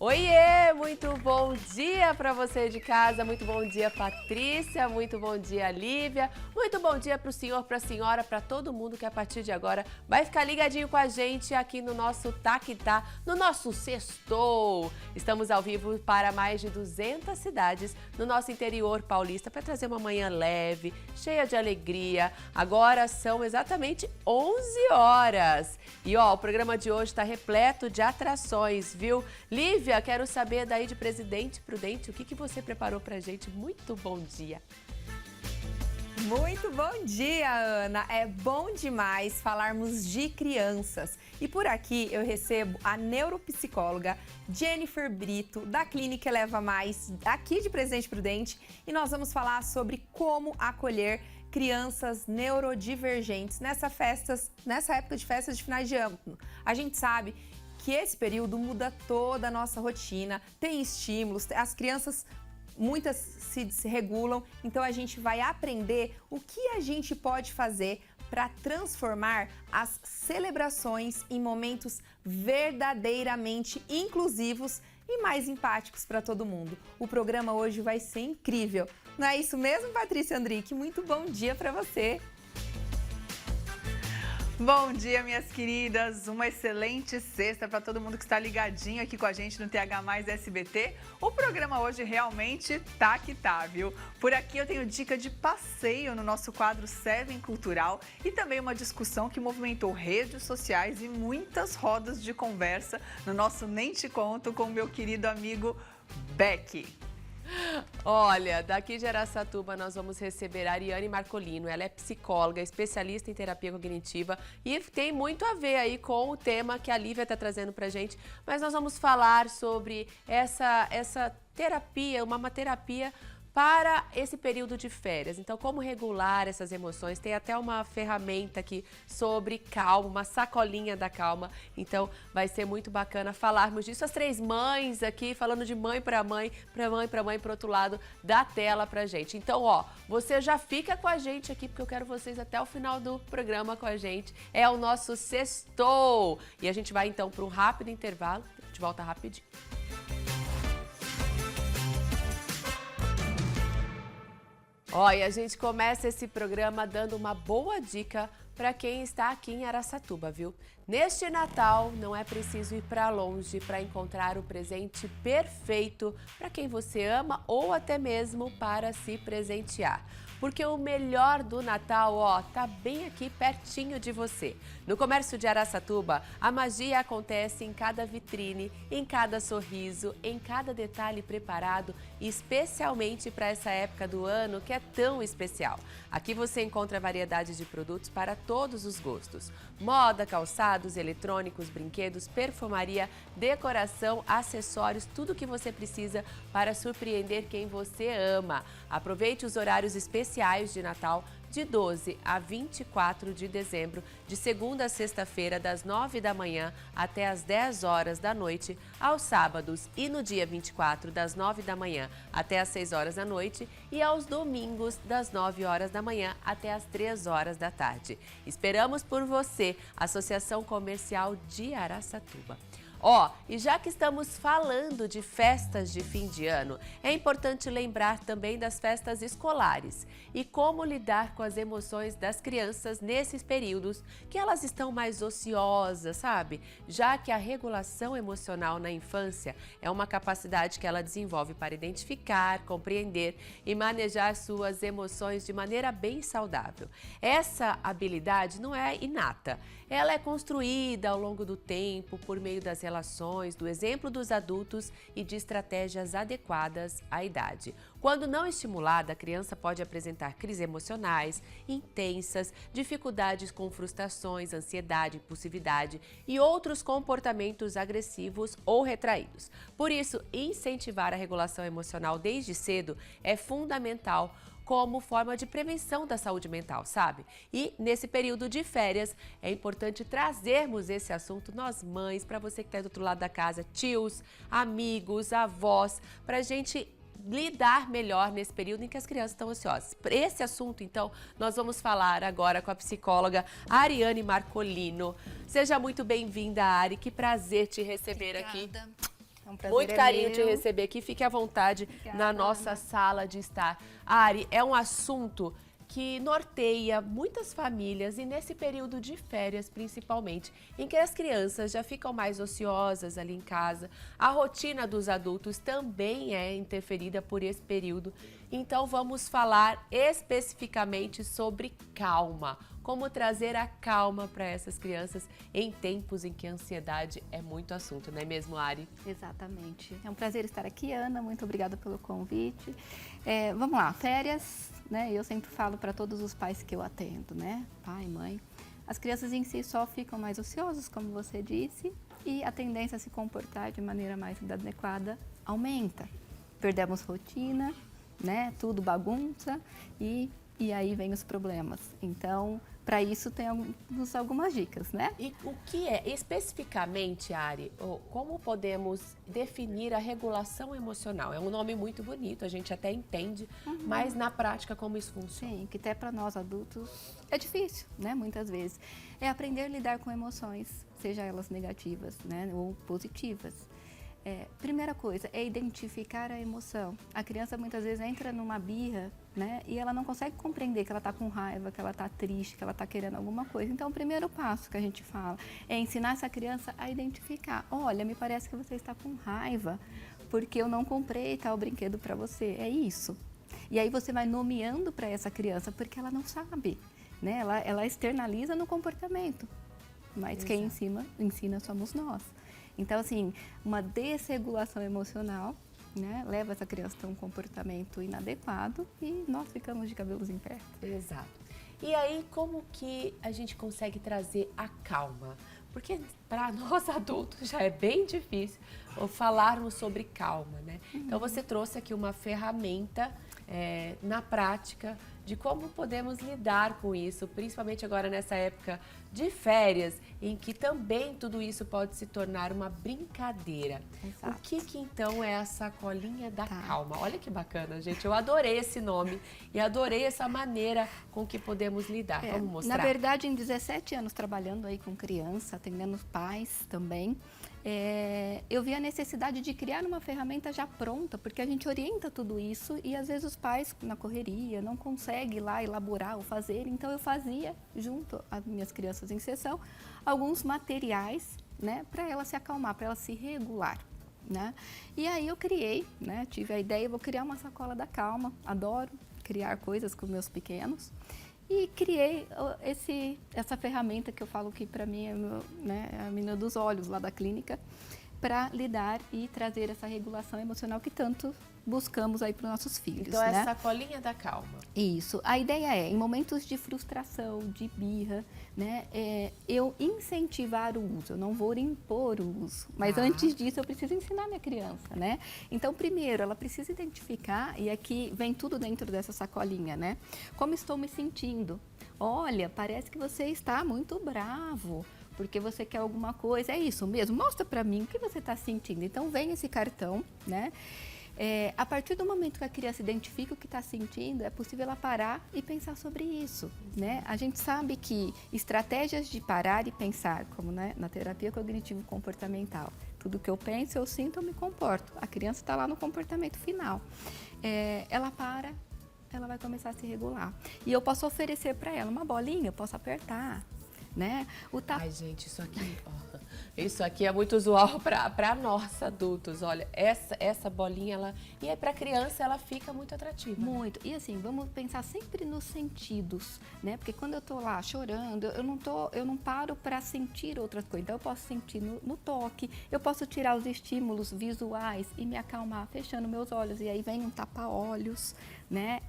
Oiê, muito bom dia para você de casa, muito bom dia Patrícia, muito bom dia Lívia, muito bom dia para o senhor, para a senhora, para todo mundo que a partir de agora vai ficar ligadinho com a gente aqui no nosso Taquitá, no nosso Sextou. Estamos ao vivo para mais de 200 cidades no nosso interior paulista para trazer uma manhã leve, cheia de alegria. Agora são exatamente 11 horas e ó, o programa de hoje está repleto de atrações, viu? Lívia, quero saber daí de Presidente Prudente, o que você preparou pra gente? Muito bom dia. Muito bom dia, Ana. É bom demais falarmos de crianças. E por aqui eu recebo a neuropsicóloga Jennifer Brito, da Clínica Eleva Mais, aqui de Presidente Prudente. E nós vamos falar sobre como acolher crianças neurodivergentes nessa época de festas de finais de ano. A gente sabe que esse período muda toda a nossa rotina, tem estímulos, as crianças, muitas se regulam, então a gente vai aprender o que a gente pode fazer para transformar as celebrações em momentos verdadeiramente inclusivos e mais empáticos para todo mundo. O programa hoje vai ser incrível. Não é isso mesmo, Patrícia Andrique? Muito bom dia para você! Bom dia, minhas queridas, uma excelente sexta para todo mundo que está ligadinho aqui com a gente no TH Mais SBT. O programa hoje realmente tá que tá, viu? Por aqui eu tenho dica de passeio no nosso quadro Seven Cultural e também uma discussão que movimentou redes sociais e muitas rodas de conversa no nosso Nem Te Conto com o meu querido amigo Beck. Olha, daqui de Araçatuba nós vamos receber a Ariane Marcolino. Ela é psicóloga, especialista em terapia cognitiva e tem muito a ver aí com o tema que a Lívia está trazendo pra gente. Mas nós vamos falar sobre essa terapia, uma terapia para esse período de férias. Então, como regular essas emoções? Tem até uma ferramenta aqui sobre calma, uma sacolinha da calma. Então, vai ser muito bacana falarmos disso. As três mães aqui, falando de mãe para mãe, para outro lado da tela pra gente. Então, ó, você já fica com a gente aqui, porque eu quero vocês até o final do programa com a gente. É o nosso Sextou! E a gente vai, então, para um rápido intervalo. A gente volta rapidinho. Ó, e a gente começa esse programa dando uma boa dica para quem está aqui em Araçatuba, viu? Neste Natal, não é preciso ir para longe para encontrar o presente perfeito para quem você ama ou até mesmo para se presentear. Porque o melhor do Natal, ó, tá bem aqui pertinho de você. No comércio de Araçatuba, a magia acontece em cada vitrine, em cada sorriso, em cada detalhe preparado especialmente para essa época do ano que é tão especial. Aqui você encontra variedade de produtos para todos os gostos. Moda, calçados, eletrônicos, brinquedos, perfumaria, decoração, acessórios, tudo o que você precisa para surpreender quem você ama. Aproveite os horários especiais de Natal de 12 a 24 de dezembro, de segunda a sexta-feira, das 9 da manhã até as 10 horas da noite, aos sábados e no dia 24, das 9 da manhã até as 6 horas da noite e aos domingos, das 9 horas da manhã até as 3 horas da tarde. Esperamos por você, Associação Comercial de Araçatuba. Ó, e já que estamos falando de festas de fim de ano, é importante lembrar também das festas escolares e como lidar com as emoções das crianças nesses períodos que elas estão mais ociosas, sabe? Já que a regulação emocional na infância é uma capacidade que ela desenvolve para identificar, compreender e manejar suas emoções de maneira bem saudável. Essa habilidade não é inata, ela é construída ao longo do tempo por meio das relações, do exemplo dos adultos e de estratégias adequadas à idade. Quando não estimulada, a criança pode apresentar crises emocionais intensas, dificuldades com frustrações, ansiedade, impulsividade e outros comportamentos agressivos ou retraídos. Por isso, incentivar a regulação emocional desde cedo é fundamental como forma de prevenção da saúde mental, sabe? E nesse período de férias é importante trazermos esse assunto, nós mães, para você que está do outro lado da casa, tios, amigos, avós, para a gente lidar melhor nesse período em que as crianças estão ansiosas. Para esse assunto, então, nós vamos falar agora com a psicóloga Ariane Marcolino. Seja muito bem-vinda, Ari, que prazer te receber aqui. É um prazer, Muito carinho te meu. receber aqui. Fique à vontade Obrigada, na nossa Ana. sala de estar. Ari, é um assunto que norteia muitas famílias e nesse período de férias, principalmente, em que as crianças já ficam mais ociosas ali em casa, a rotina dos adultos também é interferida por esse período. Então vamos falar especificamente sobre calma, como trazer a calma para essas crianças em tempos em que a ansiedade é muito assunto, não é mesmo, Ari? Exatamente. É um prazer estar aqui, Ana. Muito obrigada pelo convite. Vamos lá, férias, né? Eu sempre falo para todos os pais que eu atendo, né? Pai, mãe. As crianças em si só ficam mais ociosas, como você disse, e a tendência a se comportar de maneira mais inadequada aumenta. Perdemos rotina, né? Tudo bagunça e aí vem os problemas. Então, para isso tem algumas dicas, né? E o que é, especificamente, Ari, como podemos definir a regulação emocional? É um nome muito bonito, a gente até entende, mas na prática como isso funciona? Sim, que até para nós adultos é difícil, né? Muitas vezes. É aprender a lidar com emoções, seja elas negativas, né? Ou positivas. Primeira coisa é identificar a emoção. A criança muitas vezes entra numa birra, né? E ela não consegue compreender que ela está com raiva, que ela está triste, que ela está querendo alguma coisa. Então, o primeiro passo que a gente fala é ensinar essa criança a identificar. Olha, me parece que você está com raiva porque eu não comprei tal brinquedo para você. É isso. E aí você vai nomeando para essa criança porque ela não sabe, né? Ela externaliza no comportamento. Mas Exato. quem ensina somos nós. Então, assim, uma desregulação emocional, né, leva essa criança a ter um comportamento inadequado e nós ficamos de cabelos em pé. Exato. E aí, como que a gente consegue trazer a calma? Porque para nós adultos já é bem difícil falarmos sobre calma, né? Então, você trouxe aqui uma ferramenta na prática de como podemos lidar com isso, principalmente agora nessa época de férias, em que também tudo isso pode se tornar uma brincadeira. Exato. O que então é a sacolinha da Tá. calma? Olha que bacana, gente. Eu adorei esse nome e adorei essa maneira com que podemos lidar. Vamos mostrar? Na verdade, em 17 anos trabalhando aí com criança, atendendo pais também, eu vi a necessidade de criar uma ferramenta já pronta, porque a gente orienta tudo isso e às vezes os pais na correria não conseguem ir lá elaborar ou fazer. Então eu fazia junto às minhas crianças em sessão alguns materiais, né, para ela se acalmar, para ela se regular. Né? E aí eu criei, né, tive a ideia, vou criar uma sacola da calma, adoro criar coisas com meus pequenos. E criei essa ferramenta que eu falo que para mim é a menina dos olhos lá da clínica, para lidar e trazer essa regulação emocional que tanto buscamos aí para os nossos filhos. Então, né? é a sacolinha da calma. Isso. A ideia é, em momentos de frustração, de birra, né, eu incentivar o uso. Eu não vou impor o uso. Mas antes disso, eu preciso ensinar minha criança, né? Então, primeiro, ela precisa identificar, e aqui vem tudo dentro dessa sacolinha, né? Como estou me sentindo? Olha, parece que você está muito bravo, porque você quer alguma coisa. É isso mesmo? Mostra pra mim o que você está sentindo. Então, vem esse cartão, né? A partir do momento que a criança identifica o que está sentindo, é possível ela parar e pensar sobre isso, né? A gente sabe que estratégias de parar e pensar, como, né, na terapia cognitivo-comportamental, tudo que eu penso, eu sinto, eu me comporto. A criança está lá no comportamento final. Ela para, ela vai começar a se regular. E eu posso oferecer para ela uma bolinha, eu posso apertar, né? Ai, gente, isso aqui é muito usual para nós adultos. Olha, essa bolinha, e aí para criança ela fica muito atrativa. Muito. E assim, vamos pensar sempre nos sentidos, né? Porque quando eu tô lá chorando, eu não paro para sentir outras coisas. Então eu posso sentir no toque, eu posso tirar os estímulos visuais e me acalmar fechando meus olhos. E aí vem um tapa-olhos, né?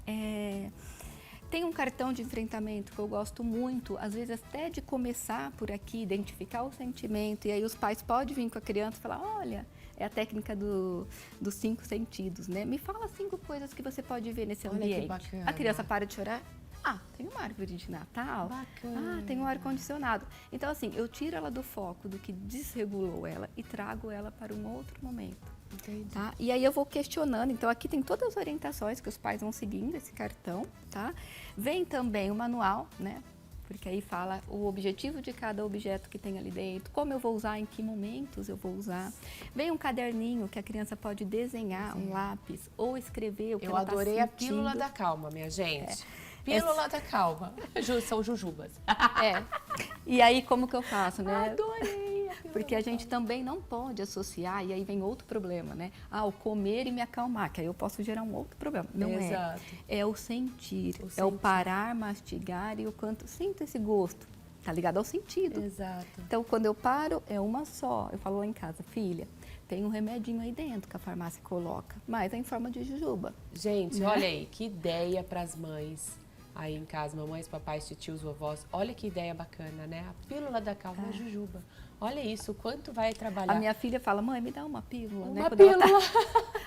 Tem um cartão de enfrentamento que eu gosto muito, às vezes até de começar por aqui, identificar o sentimento, e aí os pais podem vir com a criança e falar, olha, é a técnica dos 5 sentidos, né? Me fala 5 coisas que você pode ver nesse Olha que ambiente. bacana. A criança para de chorar, tem uma árvore de Natal, Bacana. tem um ar-condicionado. Então assim, eu tiro ela do foco do que desregulou ela e trago ela para um outro momento. Entendi. Tá? E aí eu vou questionando, então aqui tem todas as orientações que os pais vão seguindo esse cartão, tá? Vem também o manual, né? porque aí fala o objetivo de cada objeto que tem ali dentro, como eu vou usar, em que momentos eu vou usar. Vem um caderninho que a criança pode desenhar, um lápis, ou escrever o que Eu ela tá adorei a sentindo. pílula da calma, minha gente. Pílula da calma. São jujubas. E aí, como que eu faço, né? Adorei. Porque a gente também não pode associar, e aí vem outro problema, né? O comer e me acalmar, que aí eu posso gerar um outro problema. Não Exato. é o sentir, é o sentir. parar, mastigar e o quanto sinto esse gosto. Tá ligado ao sentido. Exato. Então, quando eu paro, é uma só. Eu falo lá em casa, filha, tem um remedinho aí dentro que a farmácia coloca, mas é em forma de jujuba. Gente, olha aí, que ideia para as mães aí em casa, mamães, papais, titios, vovós. Olha que ideia bacana, né? A pílula da calma é jujuba. Olha isso, quanto vai trabalhar. A minha filha fala, mãe, me dá uma pílula, né? Uma Quando ela pílula.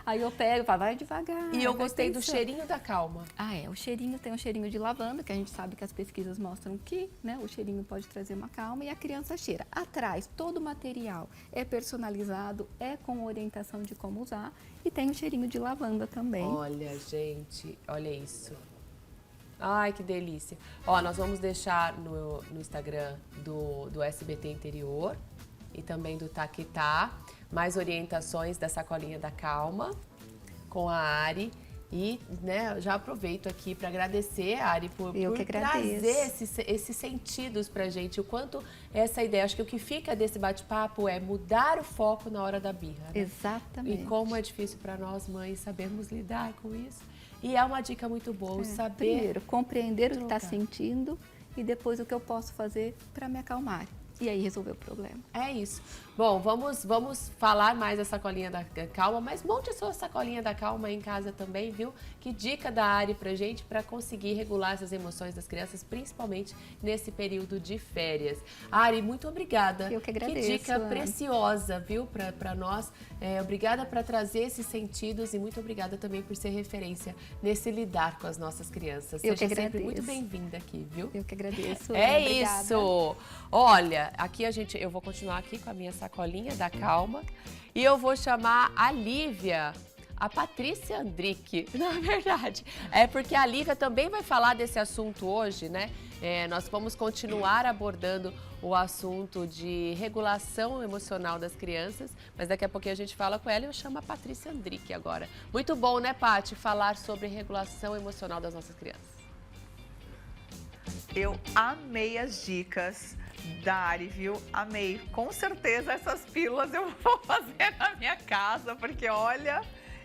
Aí eu pego e falo, vai devagar. E eu vai gostei do pensando. cheirinho da calma. O cheirinho tem um cheirinho de lavanda, que a gente sabe que as pesquisas mostram que, né, o cheirinho pode trazer uma calma e a criança cheira. Atrás, todo o material é personalizado, é com orientação de como usar e tem um cheirinho de lavanda também. Olha, gente, olha isso. Ai, que delícia. Ó, nós vamos deixar no Instagram do SBT Interior e também do Taquitá mais orientações da sacolinha da calma com a Ari. E, né, já aproveito aqui para agradecer, Ari, por trazer esses sentidos pra gente. O quanto essa ideia, acho que o que fica desse bate-papo é mudar o foco na hora da birra. Né? Exatamente. E como é difícil para nós, mães, sabermos lidar com isso. E é uma dica muito boa, saber... Primeiro, compreender o que está lugar. sentindo e depois o que eu posso fazer para me acalmar. E aí resolver o problema. É isso. Bom, vamos falar mais da sacolinha da calma, mas monte a sua sacolinha da calma aí em casa também, viu? Que dica da Ari pra gente para conseguir regular essas emoções das crianças, principalmente nesse período de férias. Ari, muito obrigada. Eu que agradeço, Que dica Ana. preciosa, viu, para nós. Obrigada por trazer esses sentidos e muito obrigada também por ser referência nesse lidar com as nossas crianças. Eu que Seja sempre agradeço. muito bem-vinda aqui, viu? Eu que agradeço. É Ana, obrigada. isso! Olha, aqui eu vou continuar aqui com a minha sacolinha da calma e eu vou chamar a Lívia, a Patrícia Andrick, na verdade. É porque a Lívia também vai falar desse assunto hoje, né? Nós vamos continuar abordando o assunto de regulação emocional das crianças, mas daqui a pouquinho a gente fala com ela e eu chamo a Patrícia Andrick agora. Muito bom, né, Paty, falar sobre regulação emocional das nossas crianças. Eu amei as dicas da Ari, viu? Amei. Com certeza essas pílulas eu vou fazer na minha casa, porque olha,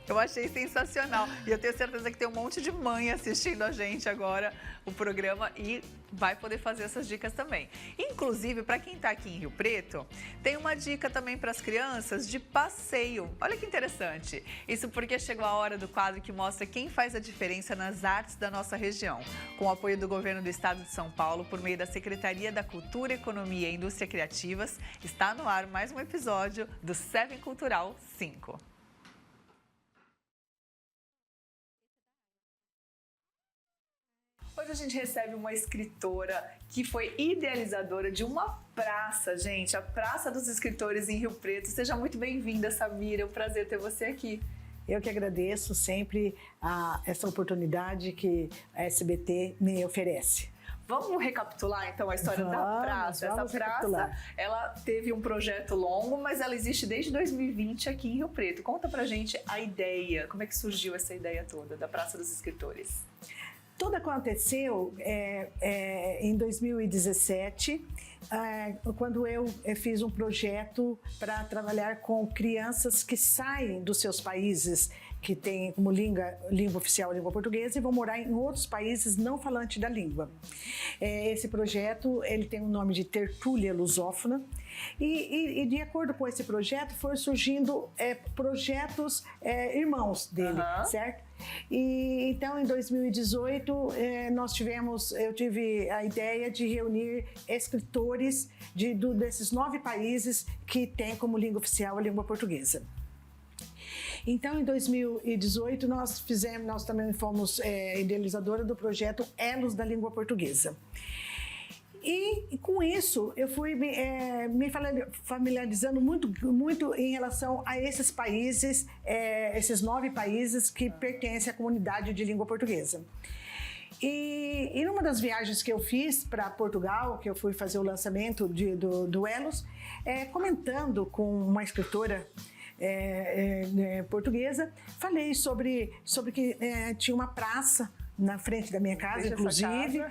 eu achei sensacional. E eu tenho certeza que tem um monte de mãe assistindo a gente agora, o programa, e vai poder fazer essas dicas também. Inclusive, para quem está aqui em Rio Preto, tem uma dica também para as crianças de passeio. Olha que interessante. Isso porque chegou a hora do quadro que mostra quem faz a diferença nas artes da nossa região. Com o apoio do Governo do Estado de São Paulo, por meio da Secretaria da Cultura, Economia e Indústria Criativas, está no ar mais um episódio do Seven Cultural 5. Hoje a gente recebe uma escritora que foi idealizadora de uma praça, gente, a Praça dos Escritores em Rio Preto. Seja muito bem-vinda, Samira, é um prazer ter você aqui. Eu que agradeço sempre essa oportunidade que a SBT me oferece. Vamos recapitular então a história da praça. Essa praça, ela teve um projeto longo, mas ela existe desde 2020 aqui em Rio Preto. Conta pra gente a ideia, como é que surgiu essa ideia toda da Praça dos Escritores? Tudo aconteceu em 2017, quando eu fiz um projeto para trabalhar com crianças que saem dos seus países, que têm como língua oficial a língua portuguesa, e vão morar em outros países não falantes da língua. Esse projeto ele tem o nome de Tertúlia Lusófona, e de acordo com esse projeto foram surgindo projetos irmãos dele, certo? E então em 2018 eu tive a ideia de reunir escritores desses 9 países que têm como língua oficial a língua portuguesa. Então, em 2018, nós também fomos idealizadora do projeto Elos da Língua Portuguesa. E com isso, eu fui me familiarizando muito em relação a esses países, esses 9 países que pertencem à comunidade de língua portuguesa. E numa das viagens que eu fiz para Portugal, que eu fui fazer o lançamento do Elos, comentando com uma escritora portuguesa, falei sobre que tinha uma praça na frente da minha casa, inclusive,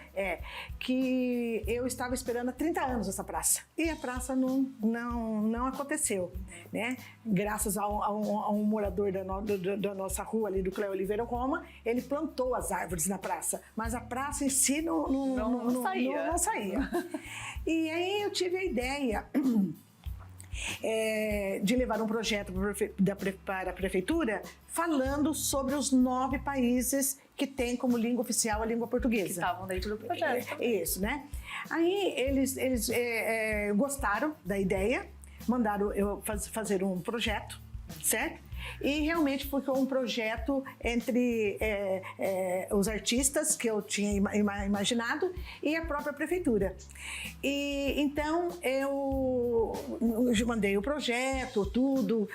que eu estava esperando há 30 anos essa praça. E a praça não aconteceu, né? Graças a um morador da nossa rua ali, do Cléo Oliveira Roma, ele plantou as árvores na praça, mas a praça em si não saía. E aí eu tive a ideia de levar um projeto para a prefeitura falando sobre os 9 países que têm como língua oficial a língua portuguesa. Que estavam dentro do projeto. Isso, né? Aí eles gostaram da ideia, mandaram eu fazer um projeto, certo? E realmente foi um projeto entre os artistas que eu tinha imaginado e a própria prefeitura. E então eu mandei o projeto, tudo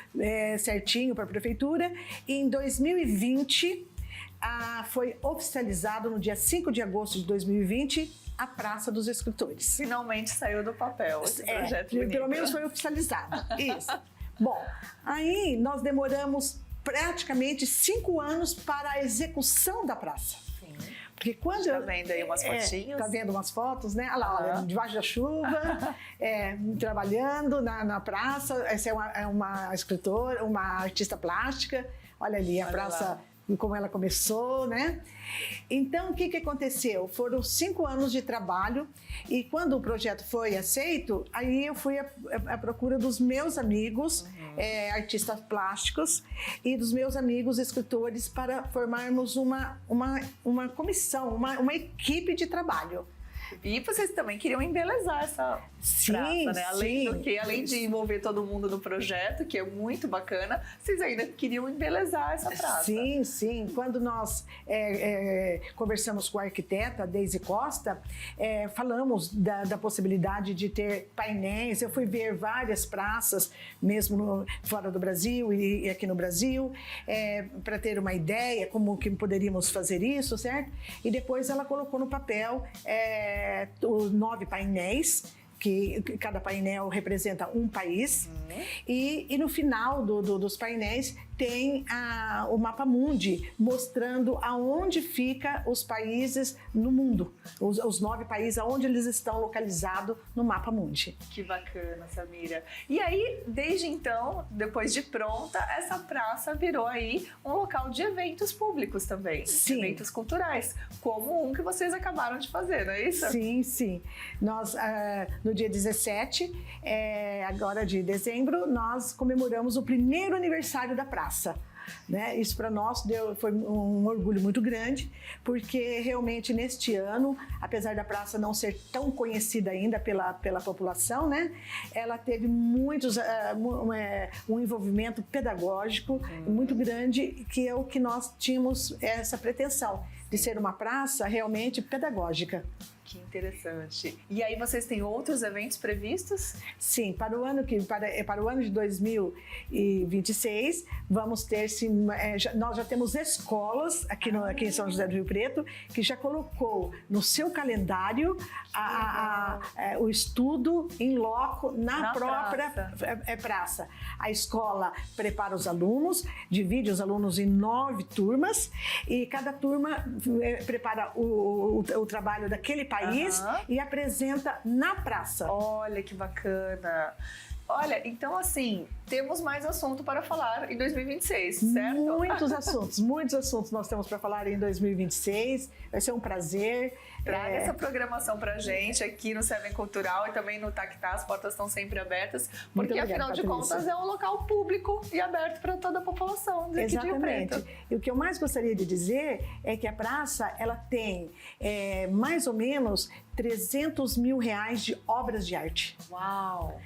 certinho para a prefeitura. E em 2020 foi oficializado no dia 5 de agosto de 2020 a Praça dos Escritores. Finalmente saiu do papel esse projeto bonito. Pelo menos foi oficializado. Isso. Bom, aí nós demoramos praticamente 5 anos para a execução da praça. Sim. Porque quando tá vendo aí umas fotinhas? Tá vendo umas fotos, né? Olha lá, olha, debaixo da chuva, trabalhando na praça. Essa é uma escritora, uma artista plástica. Olha ali, a praça... Lá. Como ela começou, né? Então, o que aconteceu? Foram 5 anos de trabalho e quando o projeto foi aceito, aí eu fui à procura dos meus amigos, artistas plásticos e dos meus amigos escritores para formarmos uma comissão, uma equipe de trabalho. E vocês também queriam embelezar essa praça, né? Além de envolver todo mundo no projeto, que é muito bacana, vocês ainda queriam embelezar essa praça. Sim. Quando nós conversamos com a arquiteta Deise Costa, falamos da possibilidade de ter painéis. Eu fui ver várias praças, mesmo fora do Brasil e aqui no Brasil, para ter uma ideia como que poderíamos fazer isso, certo? E depois ela colocou no papel os 9 painéis, que cada painel representa um país, e no final dos painéis tem o mapa mundi, mostrando aonde fica os países no mundo, os 9 países, aonde eles estão localizados no mapa mundi. Que bacana, Samira. E aí, desde então, depois de pronta, essa praça virou aí um local de eventos públicos também, Sim. Eventos culturais, como um que vocês acabaram de fazer, não é isso? Sim. Nós, no dia 17, agora de dezembro, nós comemoramos o primeiro aniversário da praça. Né? Isso para nós foi um orgulho muito grande, porque realmente neste ano, apesar da praça não ser tão conhecida ainda pela população, né? Ela teve um envolvimento pedagógico muito grande, que é o que nós tínhamos essa pretensão, de ser uma praça realmente pedagógica. Que interessante. E aí vocês têm outros eventos previstos? Sim, para o ano de 2026, vamos ter, nós já temos escolas aqui em São José do Rio Preto, que já colocou no seu calendário o estudo em loco na própria praça. A escola prepara os alunos, divide os alunos em 9 turmas, e cada turma prepara o trabalho daquele país e apresenta na praça. Olha que bacana. Olha, então assim, temos mais assunto para falar em 2026, certo? Muitos assuntos nós temos para falar em 2026. Vai ser um prazer. Traga essa programação pra gente aqui no Seven Cultural e também no Tactá. As portas estão sempre abertas, porque afinal de contas é um local público e aberto para toda a população daqui de Rio Preto. E o que eu mais gostaria de dizer é que a praça, ela tem mais ou menos 300 mil reais de obras de arte. Uau!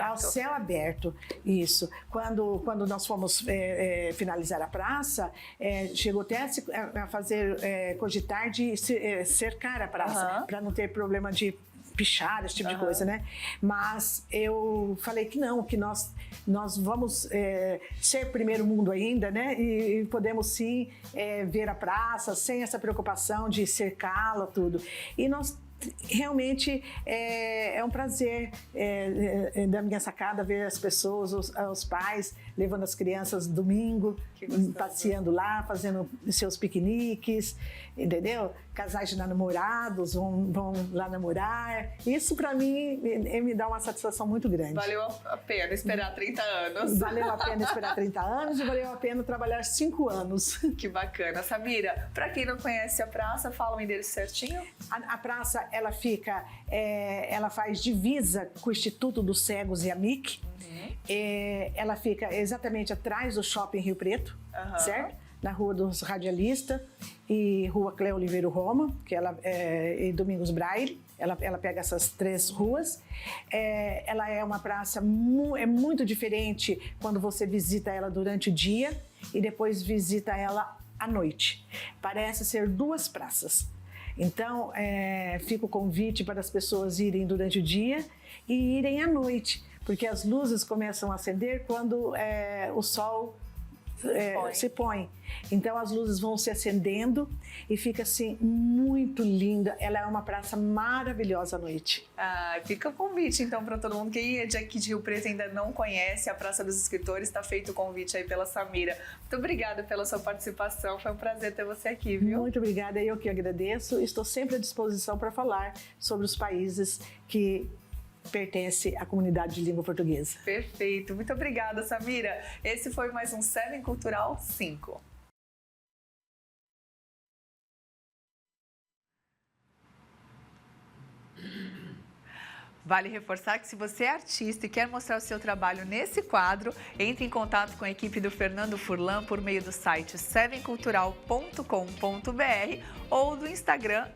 Ao céu aberto, isso. Quando nós fomos finalizar a praça, chegou até a fazer, cogitar de cercar a praça, para não ter problema de pichar, esse tipo de coisa, né? Mas eu falei que não, que nós vamos ser primeiro mundo ainda, né? E podemos sim ver a praça sem essa preocupação de cercá-la, tudo. E nós realmente é um prazer da minha sacada ver as pessoas, os pais levando as crianças domingo, passeando lá, fazendo seus piqueniques, entendeu? Casais de namorados vão lá namorar. Isso para mim me dá uma satisfação muito grande. Valeu a pena esperar 30 anos. Valeu a pena esperar 30 anos e valeu a pena trabalhar 5 anos. Que bacana. Samira, para quem não conhece a praça, fala o endereço certinho. A praça, ela fica, ela faz divisa com o Instituto dos Cegos e a MIC. Ela fica exatamente atrás do Shopping Rio Preto, certo? Na Rua dos Radialistas e Rua Cléo Oliveira Roma, que e Domingos Braille. Ela pega essas 3 ruas. Ela é uma praça muito diferente quando você visita ela durante o dia e depois visita ela à noite. Parece ser 2 praças. Então, fica o convite para as pessoas irem durante o dia e irem à noite, porque as luzes começam a acender quando o sol se põe. Então as luzes vão se acendendo e fica assim muito linda. Ela é uma praça maravilhosa à noite. Fica o convite então para todo mundo. Quem é de aqui de Rio Preto ainda não conhece a Praça dos Escritores, está feito o convite aí pela Samira. Muito obrigada pela sua participação, foi um prazer ter você aqui, viu? Muito obrigada, eu que agradeço. Estou sempre à disposição para falar sobre os países que pertence à comunidade de língua portuguesa. Perfeito, muito obrigada, Samira. Esse foi mais um 7 Cultural 5. Vale reforçar que se você é artista e quer mostrar o seu trabalho nesse quadro, entre em contato com a equipe do Fernando Furlan por meio do site sevencultural.com.br ou do Instagram,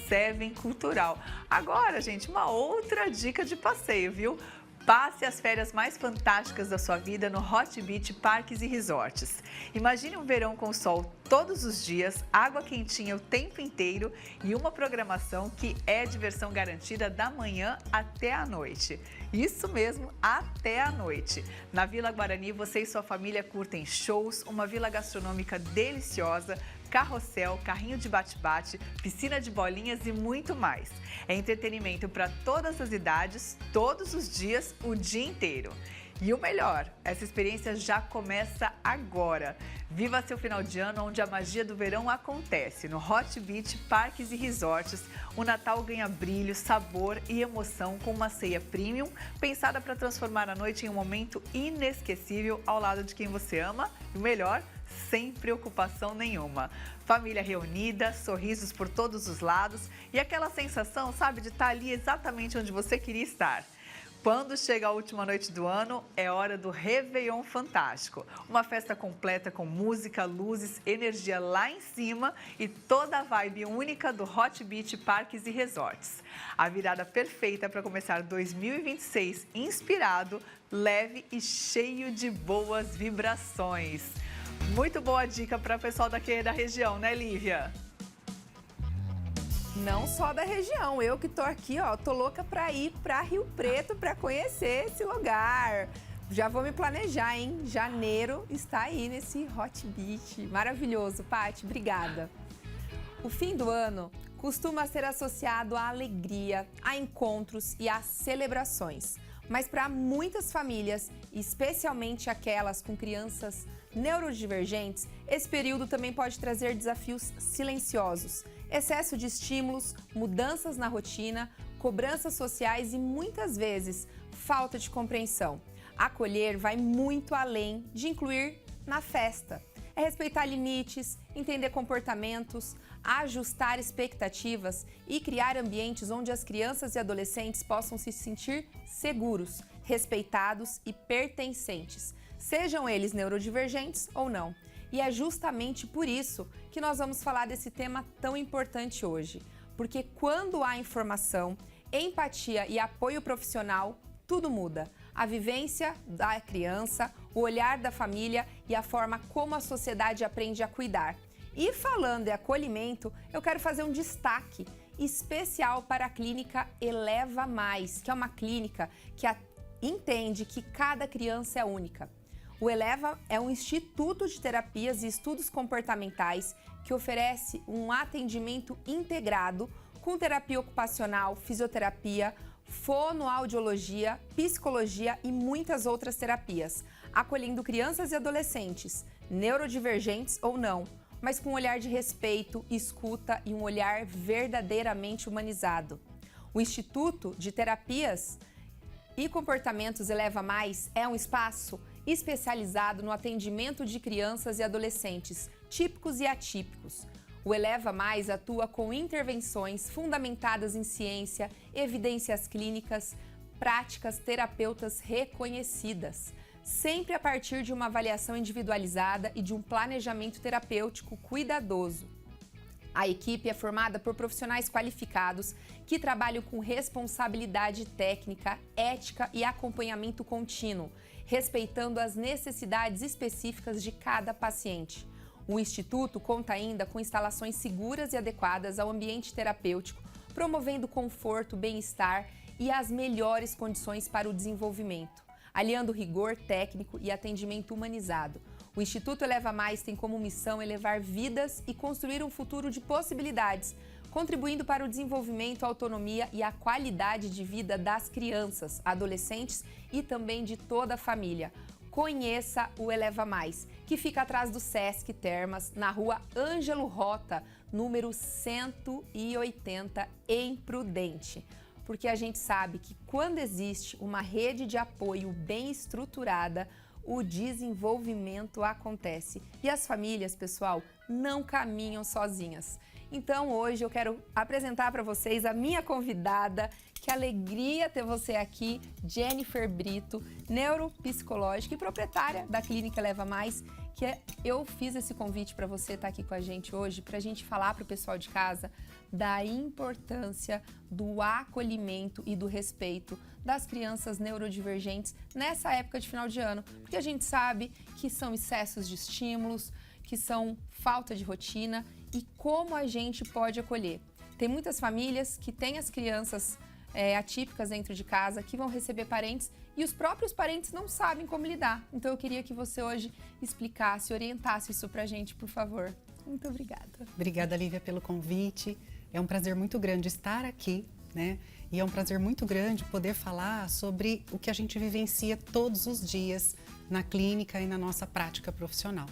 @sevencultural. Agora, gente, uma outra dica de passeio, viu? Passe as férias mais fantásticas da sua vida no Hot Beach Parques e Resorts. Imagine um verão com sol todos os dias, água quentinha o tempo inteiro e uma programação que é diversão garantida da manhã até a noite. Isso mesmo, até a noite. Na Vila Guarani, você e sua família curtem shows, uma vila gastronômica deliciosa, carrossel, carrinho de bate-bate, piscina de bolinhas e muito mais. É entretenimento para todas as idades, todos os dias, o dia inteiro. E o melhor, essa experiência já começa agora. Viva seu final de ano onde a magia do verão acontece. No Hot Beach Parques e Resorts, o Natal ganha brilho, sabor e emoção com uma ceia premium, pensada para transformar a noite em um momento inesquecível ao lado de quem você ama. E o melhor, sem preocupação nenhuma. Família reunida, sorrisos por todos os lados e aquela sensação, sabe, de estar ali exatamente onde você queria estar. Quando chega a última noite do ano, é hora do Réveillon Fantástico. Uma festa completa com música, luzes, energia lá em cima e toda a vibe única do Hot Beach Parques e Resorts. A virada perfeita para começar 2026 inspirado, leve e cheio de boas vibrações. Muito boa dica para o pessoal daqui da região, né, Lívia? Não só da região, eu que tô aqui, ó, tô louca pra ir pra Rio Preto pra conhecer esse lugar. Já vou me planejar, hein? Janeiro está aí nesse Hot Beach. Maravilhoso, Paty, obrigada. O fim do ano costuma ser associado à alegria, a encontros e a celebrações. Mas para muitas famílias, especialmente aquelas com crianças neurodivergentes, esse período também pode trazer desafios silenciosos. Excesso de estímulos, mudanças na rotina, cobranças sociais e muitas vezes falta de compreensão. Acolher vai muito além de incluir na festa. É respeitar limites, entender comportamentos, ajustar expectativas e criar ambientes onde as crianças e adolescentes possam se sentir seguros, respeitados e pertencentes, sejam eles neurodivergentes ou não. E é justamente por isso que nós vamos falar desse tema tão importante hoje. Porque quando há informação, empatia e apoio profissional, tudo muda. A vivência da criança, o olhar da família e a forma como a sociedade aprende a cuidar. E falando em acolhimento, eu quero fazer um destaque especial para a clínica Eleva Mais, que é uma clínica que entende que cada criança é única. O Eleva é um instituto de terapias e estudos comportamentais que oferece um atendimento integrado com terapia ocupacional, fisioterapia, fonoaudiologia, psicologia e muitas outras terapias, acolhendo crianças e adolescentes, neurodivergentes ou não, mas com um olhar de respeito, escuta e um olhar verdadeiramente humanizado. O Instituto de Terapias e Comportamentos Eleva Mais é um espaço especializado no atendimento de crianças e adolescentes, típicos e atípicos. O Eleva Mais atua com intervenções fundamentadas em ciência, evidências clínicas, práticas terapeutas reconhecidas, sempre a partir de uma avaliação individualizada e de um planejamento terapêutico cuidadoso. A equipe é formada por profissionais qualificados que trabalham com responsabilidade técnica, ética e acompanhamento contínuo, respeitando as necessidades específicas de cada paciente. O Instituto conta ainda com instalações seguras e adequadas ao ambiente terapêutico, promovendo conforto, bem-estar e as melhores condições para o desenvolvimento, aliando rigor técnico e atendimento humanizado. O Instituto Eleva Mais tem como missão elevar vidas e construir um futuro de possibilidades, contribuindo para o desenvolvimento, a autonomia e a qualidade de vida das crianças, adolescentes e também de toda a família. Conheça o Eleva Mais, que fica atrás do Sesc Termas, na rua Ângelo Rota, número 180, em Prudente. Porque a gente sabe que quando existe uma rede de apoio bem estruturada, o desenvolvimento acontece. E as famílias, pessoal, não caminham sozinhas. Então hoje eu quero apresentar para vocês a minha convidada. Que alegria ter você aqui, Jennifer Brito, neuropsicológica e proprietária da Clínica Eleva Mais, que eu fiz esse convite para você estar aqui com a gente hoje, para a gente falar para o pessoal de casa da importância do acolhimento e do respeito das crianças neurodivergentes nessa época de final de ano, porque a gente sabe que são excessos de estímulos, que são falta de rotina e como a gente pode acolher. Tem muitas famílias que têm as crianças atípicas dentro de casa, que vão receber parentes e os próprios parentes não sabem como lidar. Então eu queria que você hoje explicasse, orientasse isso pra gente, por favor. Muito obrigada. Obrigada, Lívia, pelo convite. É um prazer muito grande estar aqui, né? E é um prazer muito grande poder falar sobre o que a gente vivencia todos os dias na clínica e na nossa prática profissional.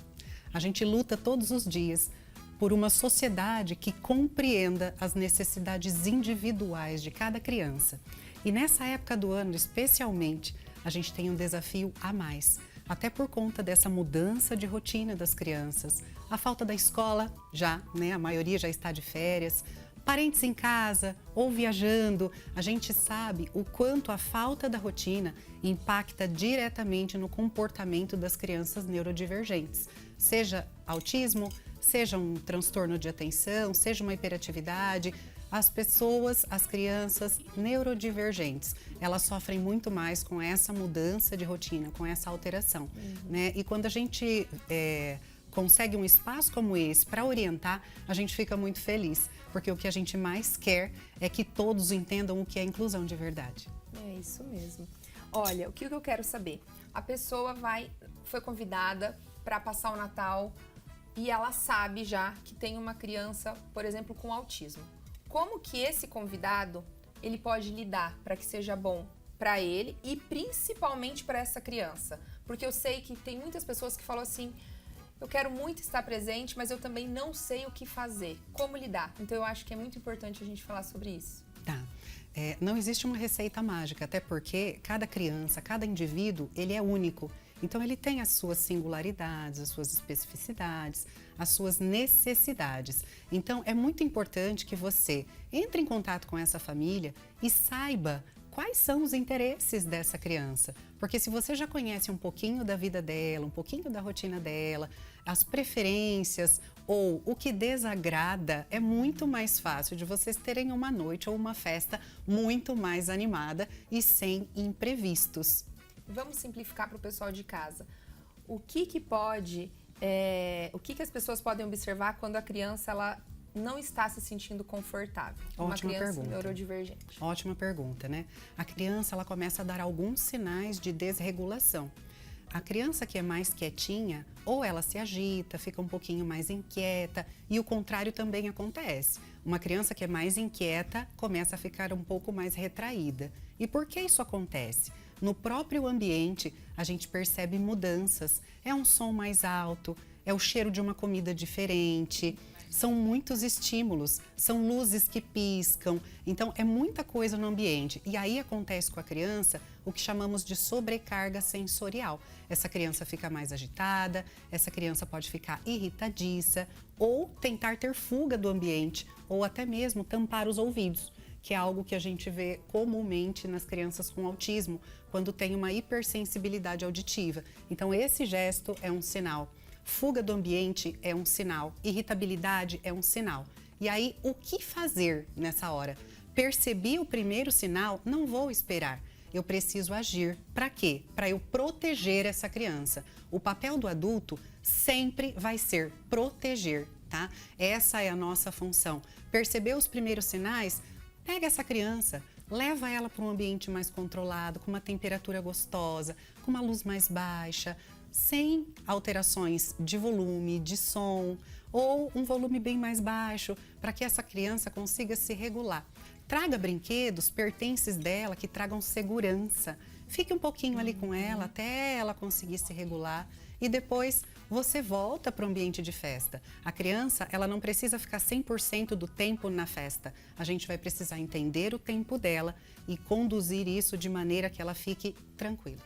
A gente luta todos os dias por uma sociedade que compreenda as necessidades individuais de cada criança. E nessa época do ano, especialmente, a gente tem um desafio a mais, até por conta dessa mudança de rotina das crianças, a falta da escola já, né? A maioria já está de férias, parentes em casa ou viajando. A gente sabe o quanto a falta da rotina impacta diretamente no comportamento das crianças neurodivergentes, seja autismo, seja um transtorno de atenção, seja uma hiperatividade. As pessoas, as crianças neurodivergentes, elas sofrem muito mais com essa mudança de rotina, com essa alteração, né? E quando a gente consegue um espaço como esse para orientar, a gente fica muito feliz, porque o que a gente mais quer é que todos entendam o que é inclusão de verdade. É isso mesmo. Olha, o que eu quero saber? A pessoa foi convidada para passar o Natal e ela sabe já que tem uma criança, por exemplo, com autismo. Como que esse convidado ele pode lidar para que seja bom para ele e principalmente para essa criança? Porque eu sei que tem muitas pessoas que falam assim, eu quero muito estar presente, mas eu também não sei o que fazer, como lidar. Então eu acho que é muito importante a gente falar sobre isso. Tá. Não existe uma receita mágica, até porque cada criança, cada indivíduo, ele é único. Então, ele tem as suas singularidades, as suas especificidades, as suas necessidades. Então, é muito importante que você entre em contato com essa família e saiba quais são os interesses dessa criança. Porque se você já conhece um pouquinho da vida dela, um pouquinho da rotina dela, as preferências ou o que desagrada, é muito mais fácil de vocês terem uma noite ou uma festa muito mais animada e sem imprevistos. Vamos simplificar para o pessoal de casa. O que as pessoas podem observar quando a criança ela não está se sentindo confortável? Ótima Uma criança pergunta. neurodivergente. Ótima pergunta, né? A criança, ela começa a dar alguns sinais de desregulação. A criança que é mais quietinha, ou ela se agita, fica um pouquinho mais inquieta, e o contrário também acontece. Uma criança que é mais inquieta começa a ficar um pouco mais retraída. E por que isso acontece? No próprio ambiente, a gente percebe mudanças. É um som mais alto, é o cheiro de uma comida diferente, são muitos estímulos, são luzes que piscam. Então, é muita coisa no ambiente. E aí acontece com a criança o que chamamos de sobrecarga sensorial. Essa criança fica mais agitada, essa criança pode ficar irritadiça ou tentar ter fuga do ambiente ou até mesmo tampar os ouvidos, que é algo que a gente vê comumente nas crianças com autismo, quando tem uma hipersensibilidade auditiva. Então, esse gesto é um sinal. Fuga do ambiente é um sinal, irritabilidade é um sinal. E aí, o que fazer nessa hora? Percebi o primeiro sinal, não vou esperar. Eu preciso agir. Para quê? Para eu proteger essa criança. O papel do adulto sempre vai ser proteger, tá? Essa é a nossa função. Perceber os primeiros sinais? Pega essa criança, leva ela para um ambiente mais controlado, com uma temperatura gostosa, com uma luz mais baixa, sem alterações de volume, de som, ou um volume bem mais baixo, para que essa criança consiga se regular. Traga brinquedos, pertences dela que tragam segurança. Fique um pouquinho ali com ela até ela conseguir se regular e depois você volta para o ambiente de festa. A criança, ela não precisa ficar 100% do tempo na festa. A gente vai precisar entender o tempo dela e conduzir isso de maneira que ela fique tranquila.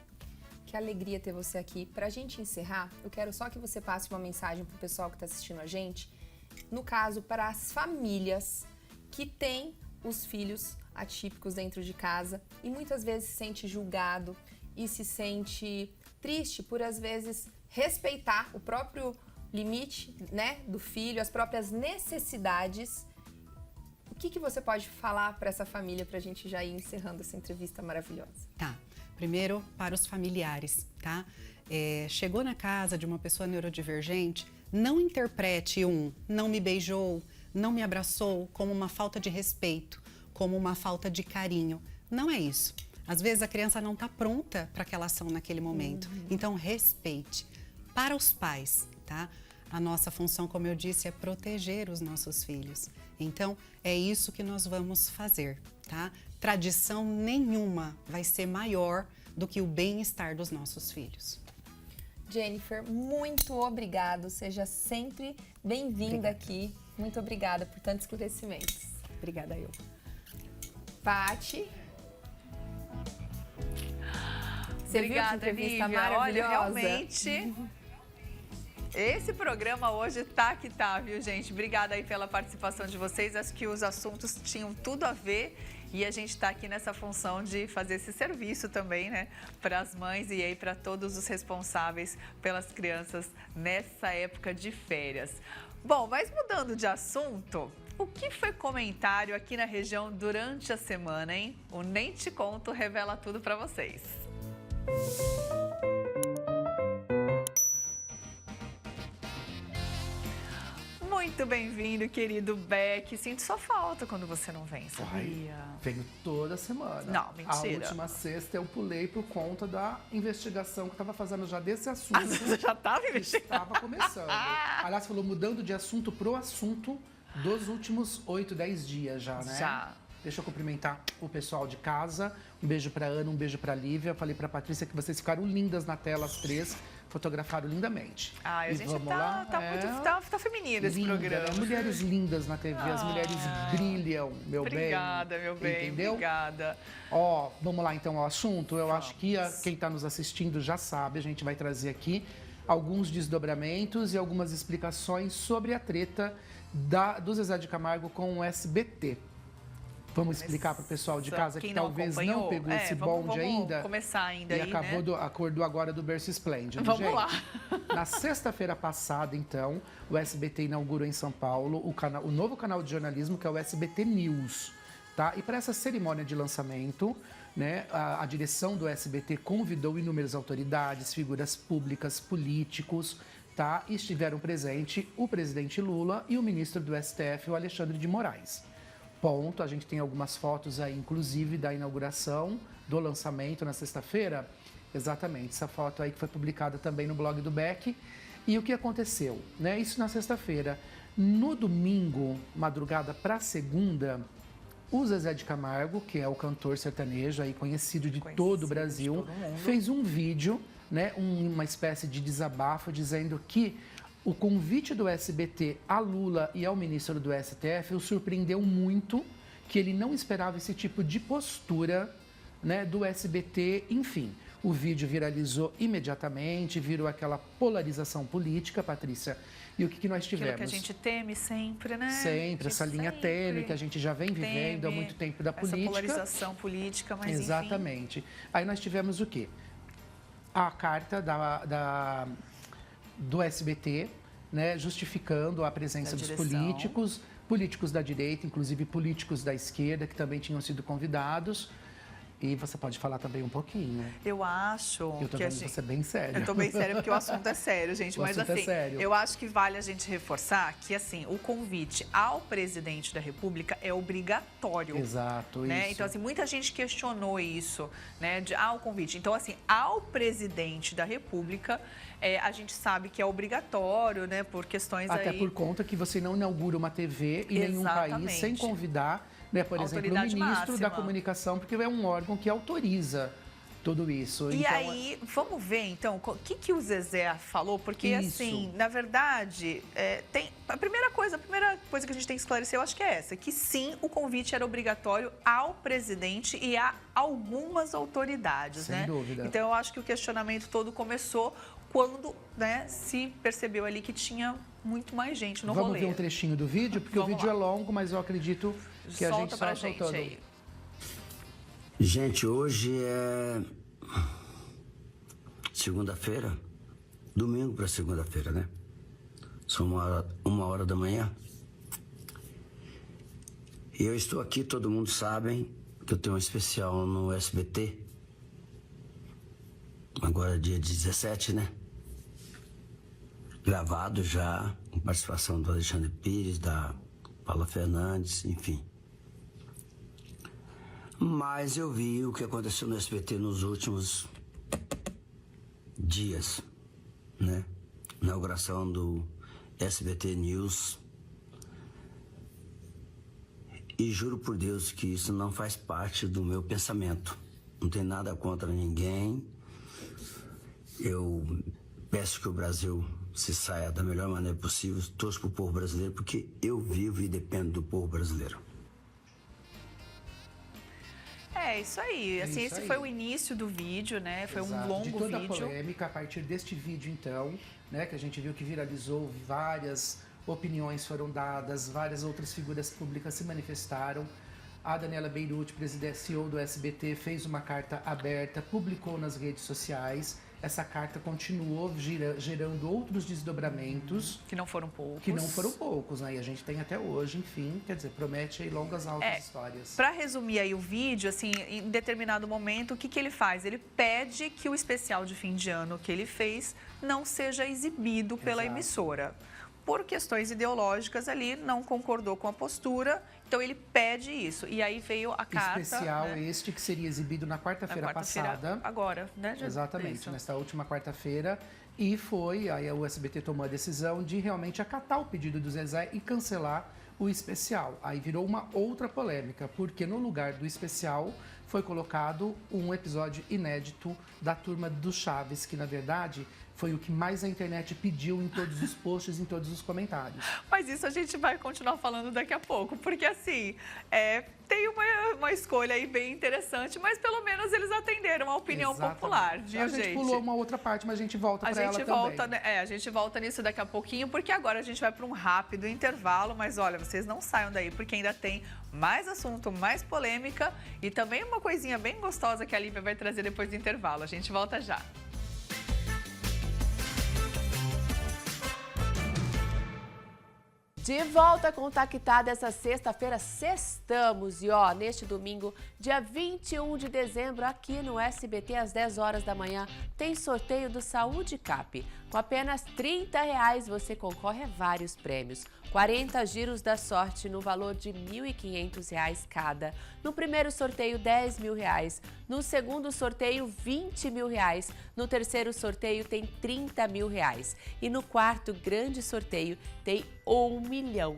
Que alegria ter você aqui. Para a gente encerrar, eu quero só que você passe uma mensagem para o pessoal que está assistindo a gente. No caso, para as famílias que têm os filhos atípicos dentro de casa e muitas vezes se sente julgado e se sente triste por, às vezes, respeitar o próprio limite, né, do filho, as próprias necessidades. O que você pode falar para essa família para a gente já ir encerrando essa entrevista maravilhosa? Tá. Primeiro, para os familiares, tá? Chegou na casa de uma pessoa neurodivergente, não interprete não me beijou, não me abraçou como uma falta de respeito, como uma falta de carinho. Não é isso. Às vezes a criança não está pronta para aquela ação naquele momento. Então, respeite. Para os pais, tá? A nossa função, como eu disse, é proteger os nossos filhos. Então, é isso que nós vamos fazer, tá? Tradição nenhuma vai ser maior do que o bem-estar dos nossos filhos. Jennifer, muito obrigado. Seja sempre bem-vinda aqui. Muito obrigada por tantos esclarecimentos. Obrigada, eu. Pati. Você Obrigada, viu essa entrevista Lívia. maravilhosa? Olha, realmente, esse programa hoje tá que tá, viu, gente? Obrigada aí pela participação de vocês. Acho que os assuntos tinham tudo a ver e a gente está aqui nessa função de fazer esse serviço também, né? Para as mães e aí para todos os responsáveis pelas crianças nessa época de férias. Bom, mas mudando de assunto, o que foi comentário aqui na região durante a semana, hein? O Nem Te Conto revela tudo para vocês. Muito bem-vindo, querido Beck. Sinto sua falta quando você não vem, sabia? Venho toda semana. Não, mentira. A última sexta eu pulei por conta da investigação que eu estava fazendo já desse assunto. Você já estava investigando? Estava começando. Aliás, falou mudando de assunto pro assunto dos últimos 8, 10 dias já, né? Já. Deixa eu cumprimentar o pessoal de casa. Um beijo pra Ana, um beijo pra Lívia. Falei pra Patrícia que vocês ficaram lindas na tela, as três. Fotografaram lindamente. Ai, a gente vamos tá lá. muito tá feminino esse Linda, programa. né? Mulheres lindas na TV, as mulheres brilham, meu bem. Obrigada, meu bem. Entendeu? Obrigada. Ó, vamos lá então ao assunto. Eu acho que quem está nos assistindo já sabe, a gente vai trazer aqui alguns desdobramentos e algumas explicações sobre a treta do Zezé de Camargo com o SBT. Vamos explicar para o pessoal de casa que talvez não pegou esse bonde ainda. Vamos começar ainda e aí, acordou agora do berço esplêndido, Vamos gente. lá. Na sexta-feira passada, então, o SBT inaugurou em São Paulo o novo canal de jornalismo, que é o SBT News. Tá? E para essa cerimônia de lançamento, né, a direção do SBT convidou inúmeras autoridades, figuras públicas, políticos, tá? E estiveram presentes o presidente Lula e o ministro do STF, o Alexandre de Moraes. Ponto. A gente tem algumas fotos aí, inclusive, da inauguração, do lançamento na sexta-feira. Exatamente, essa foto aí que foi publicada também no blog do Beck. E o que aconteceu, né? Isso na sexta-feira. No domingo, madrugada para segunda, o Zezé de Camargo, que é o cantor sertanejo aí conhecido de todo o Brasil, fez um vídeo, né, uma espécie de desabafo, dizendo que o convite do SBT a Lula e ao ministro do STF o surpreendeu muito, que ele não esperava esse tipo de postura, né, do SBT, enfim. O vídeo viralizou imediatamente, virou aquela polarização política, Patrícia. E o que nós tivemos? Aquilo que a gente teme sempre, né? Sempre, essa linha tênue que a gente já vem vivendo há muito tempo da política. Essa polarização política, mas exatamente. Enfim. Aí nós tivemos o quê? A carta do SBT, né, justificando a presença dos políticos da direita, inclusive políticos da esquerda, que também tinham sido convidados. E você pode falar também um pouquinho. Eu acho eu tô que você é bem sério. Eu tô bem séria porque o assunto é sério, gente. Mas assim, eu acho que vale a gente reforçar que assim, o convite ao presidente da República é obrigatório. Exato, né? isso. Então, assim, muita gente questionou isso, né? O convite. Então, assim, ao presidente da República, a gente sabe que é obrigatório, né? Por questões Até aí... por conta que você não inaugura uma TV em nenhum país sem convidar, né, por exemplo, o ministro da comunicação, porque é um órgão que autoriza tudo isso. E então, aí, vamos ver, então, o que o Zezé falou? Porque, assim, na verdade, a primeira coisa que a gente tem que esclarecer, eu acho que é essa, que sim, o convite era obrigatório ao presidente e a algumas autoridades, sem né? dúvida. Então, eu acho que o questionamento todo começou quando, né, se percebeu ali que tinha muito mais gente no rolê. Vamos ver um trechinho do vídeo, porque o vídeo é longo, mas eu acredito que a gente está soltando. Aí. Gente, hoje é segunda-feira, domingo para segunda-feira, né? São uma hora da manhã. E eu estou aqui, todo mundo sabe que eu tenho um especial no SBT. Agora é dia 17, né? Gravado já, com participação do Alexandre Pires, da Paula Fernandes, enfim. Mas eu vi o que aconteceu no SBT nos últimos dias, né? Inauguração do SBT News. E juro por Deus que isso não faz parte do meu pensamento. Não tem nada contra ninguém. Eu peço que o Brasil se saia da melhor maneira possível, torço para o povo brasileiro, porque eu vivo e dependo do povo brasileiro. É isso aí. Assim, esse foi o início do vídeo, né? Foi um longo vídeo. De toda a polêmica, a partir deste vídeo, então, né, que a gente viu que viralizou, várias opiniões foram dadas, várias outras figuras públicas se manifestaram. A Daniela Beirute, presidente CEO do SBT, fez uma carta aberta, publicou nas redes sociais. Essa carta continuou gerando outros desdobramentos. Que não foram poucos. Que não foram poucos, né? E a gente tem até hoje, enfim, quer dizer, promete aí longas, altas histórias. Para resumir aí o vídeo, assim, em determinado momento, o que ele faz? Ele pede que o especial de fim de ano que ele fez não seja exibido pela emissora. Por questões ideológicas ali, não concordou com a postura, então ele pede isso. E aí veio a carta... Especial, né? Este que seria exibido na quarta-feira passada. Agora, né? Exatamente, isso. Nesta última quarta-feira. E aí o SBT tomou a decisão de realmente acatar o pedido do Zezé e cancelar o especial. Aí virou uma outra polêmica, porque no lugar do especial foi colocado um episódio inédito da Turma do Chaves, que na verdade... foi o que mais a internet pediu em todos os posts, em todos os comentários. Mas isso a gente vai continuar falando daqui a pouco, porque assim, tem uma escolha aí bem interessante, mas pelo menos eles atenderam a opinião popular, viu, gente? A gente pulou uma outra parte, mas a gente volta para ela também. A gente volta nisso daqui a pouquinho, porque agora a gente vai para um rápido intervalo, mas olha, vocês não saiam daí, porque ainda tem mais assunto, mais polêmica e também uma coisinha bem gostosa que a Lívia vai trazer depois do intervalo. A gente volta já. De volta com o Taquitado essa sexta-feira, sextamos. E ó, neste domingo, dia 21 de dezembro, aqui no SBT, às 10 horas da manhã, tem sorteio do Saúde Cap. Com apenas R$30 você concorre a vários prêmios. 40 giros da sorte no valor de R$1.500 cada. No primeiro sorteio, R$10.000. No segundo sorteio, R$20.000. No terceiro sorteio, tem R$30.000. E no quarto grande sorteio, tem R$1 milhão.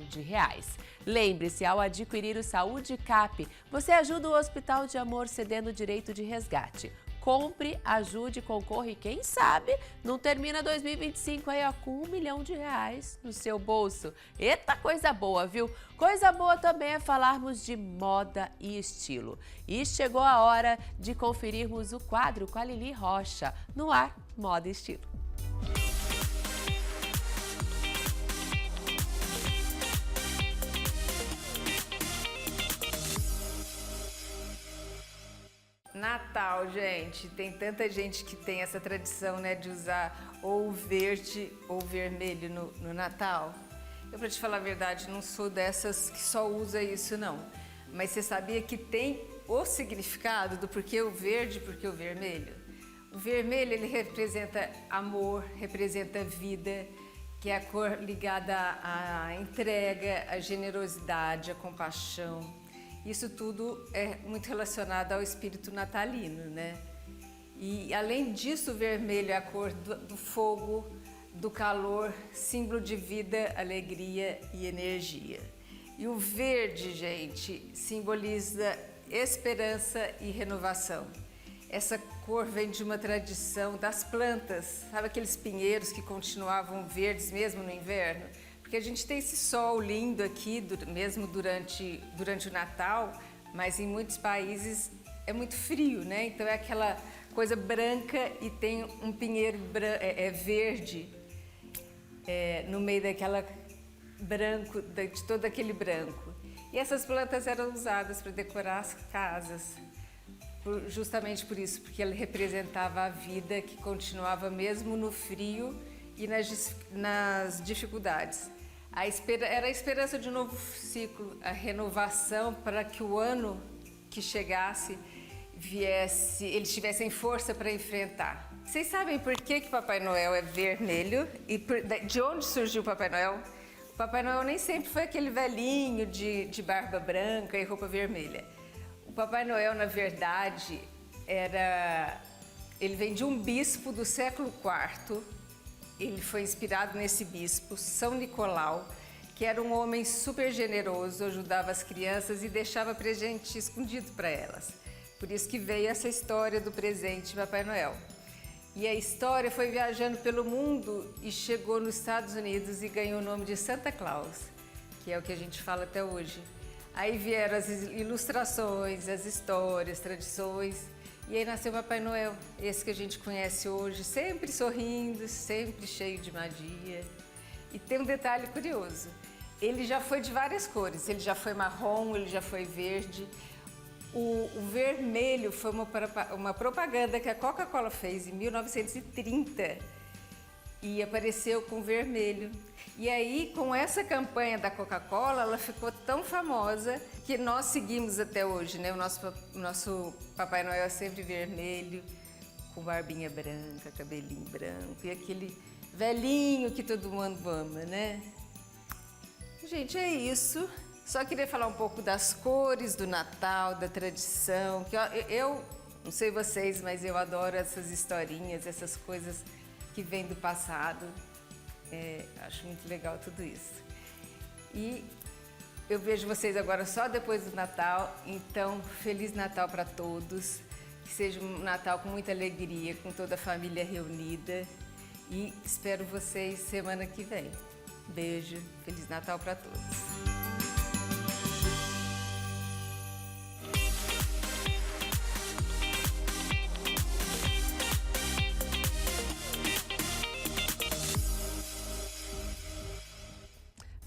Lembre-se, ao adquirir o Saúde Cap, você ajuda o Hospital de Amor cedendo o direito de resgate. Compre, ajude, concorra e quem sabe não termina 2025 aí ó, com R$1 milhão no seu bolso. Eita, coisa boa, viu? Coisa boa também é falarmos de moda e estilo. E chegou a hora de conferirmos o quadro com a Lili Rocha, no ar, Moda e Estilo. Natal, gente, tem tanta gente que tem essa tradição, né, de usar ou verde ou vermelho no Natal. Eu, pra te falar a verdade, não sou dessas que só usa isso, não. Mas você sabia que tem o significado do porquê o verde e porquê o vermelho? O vermelho, ele representa amor, representa vida, que é a cor ligada à entrega, à generosidade, à compaixão. Isso tudo é muito relacionado ao espírito natalino, né? E além disso, o vermelho é a cor do fogo, do calor, símbolo de vida, alegria e energia. E o verde, gente, simboliza esperança e renovação. Essa cor vem de uma tradição das plantas, sabe aqueles pinheiros que continuavam verdes mesmo no inverno? Porque a gente tem esse sol lindo aqui, mesmo durante o Natal, mas em muitos países é muito frio, né? Então é aquela coisa branca e tem um pinheiro verde no meio daquela branco, de todo aquele branco. E essas plantas eram usadas para decorar as casas, justamente por isso, porque ela representava a vida que continuava mesmo no frio e nas dificuldades. Era a esperança de um novo ciclo, a renovação para que o ano que chegasse eles tivessem força para enfrentar. Vocês sabem por que Papai Noel é vermelho e de onde surgiu o Papai Noel? O Papai Noel nem sempre foi aquele velhinho de barba branca e roupa vermelha. O Papai Noel, na verdade, ele vem de um bispo do século IV. Ele foi inspirado nesse bispo, São Nicolau, que era um homem super generoso, ajudava as crianças e deixava presente escondido para elas. Por isso que veio essa história do presente de Papai Noel. E a história foi viajando pelo mundo e chegou nos Estados Unidos e ganhou o nome de Santa Claus, que é o que a gente fala até hoje. Aí vieram as ilustrações, as histórias, tradições. E aí nasceu Papai Noel, esse que a gente conhece hoje, sempre sorrindo, sempre cheio de magia. E tem um detalhe curioso, ele já foi de várias cores, ele já foi marrom, ele já foi verde. O vermelho foi uma propaganda que a Coca-Cola fez em 1930 e apareceu com vermelho. E aí, com essa campanha da Coca-Cola, ela ficou tão famosa que nós seguimos até hoje, né? O nosso Papai Noel é sempre vermelho, com barbinha branca, cabelinho branco e aquele velhinho que todo mundo ama, né? Gente, é isso. Só queria falar um pouco das cores do Natal, da tradição. Que eu não sei vocês, mas eu adoro essas historinhas, essas coisas que vêm do passado. Acho muito legal tudo isso. E eu vejo vocês agora só depois do Natal, então Feliz Natal para todos, que seja um Natal com muita alegria, com toda a família reunida e espero vocês semana que vem. Beijo, Feliz Natal para todos.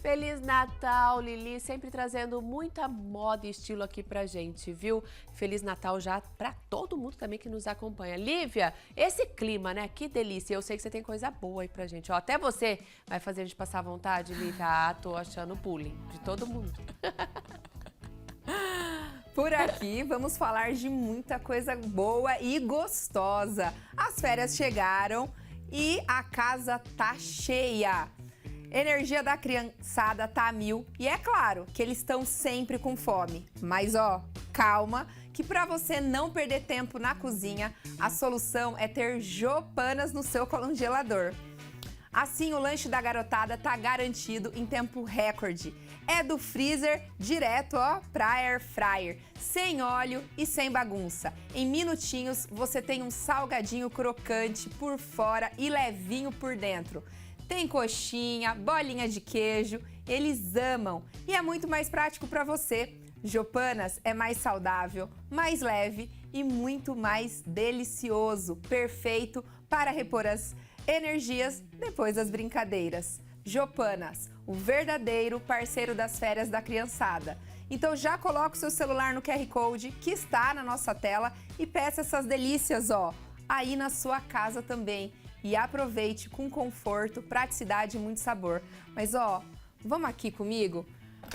Feliz Natal, Lili, sempre trazendo muita moda e estilo aqui pra gente, viu? Feliz Natal já pra todo mundo também que nos acompanha. Lívia, esse clima, né? Que delícia. Eu sei que você tem coisa boa aí pra gente. Ó, até você vai fazer a gente passar vontade, Lívia. Ah, tô achando bullying de todo mundo. Por aqui, vamos falar de muita coisa boa e gostosa. As férias chegaram e a casa tá cheia. Energia da criançada tá a mil e é claro que eles estão sempre com fome. Mas ó, calma, que para você não perder tempo na cozinha, a solução é ter Jopanas no seu congelador. Assim, o lanche da garotada tá garantido em tempo recorde. É do freezer direto, ó, pra air fryer, sem óleo e sem bagunça. Em minutinhos, você tem um salgadinho crocante por fora e levinho por dentro. Tem coxinha, bolinha de queijo, eles amam e é muito mais prático para você. Jopanas é mais saudável, mais leve e muito mais delicioso, perfeito para repor as energias depois das brincadeiras. Jopanas, o verdadeiro parceiro das férias da criançada. Então já coloca o seu celular no QR Code que está na nossa tela e peça essas delícias, ó, aí na sua casa também. E aproveite com conforto, praticidade e muito sabor. Mas ó, vamos aqui comigo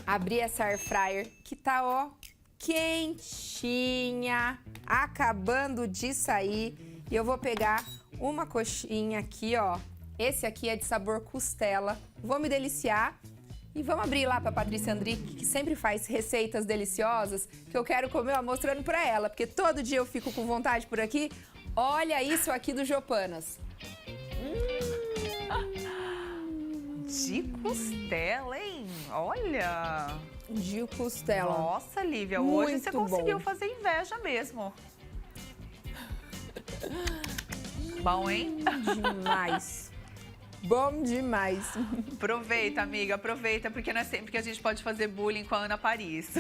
abrir essa air fryer que tá, ó, quentinha, acabando de sair. E eu vou pegar uma coxinha aqui, ó. Esse aqui é de sabor costela. Vou me deliciar e vamos abrir lá para Patrícia Andrique, que sempre faz receitas deliciosas, que eu quero comer, ó, mostrando para ela, porque todo dia eu fico com vontade por aqui. Olha isso aqui do Jopanas. De costela, hein? Olha! De costela. Nossa, Lívia, Muito hoje você conseguiu bom. fazer inveja mesmo. Bom, hein? Demais. Bom demais. Aproveita, amiga, aproveita, porque não é sempre que a gente pode fazer bullying com a Ana Paris.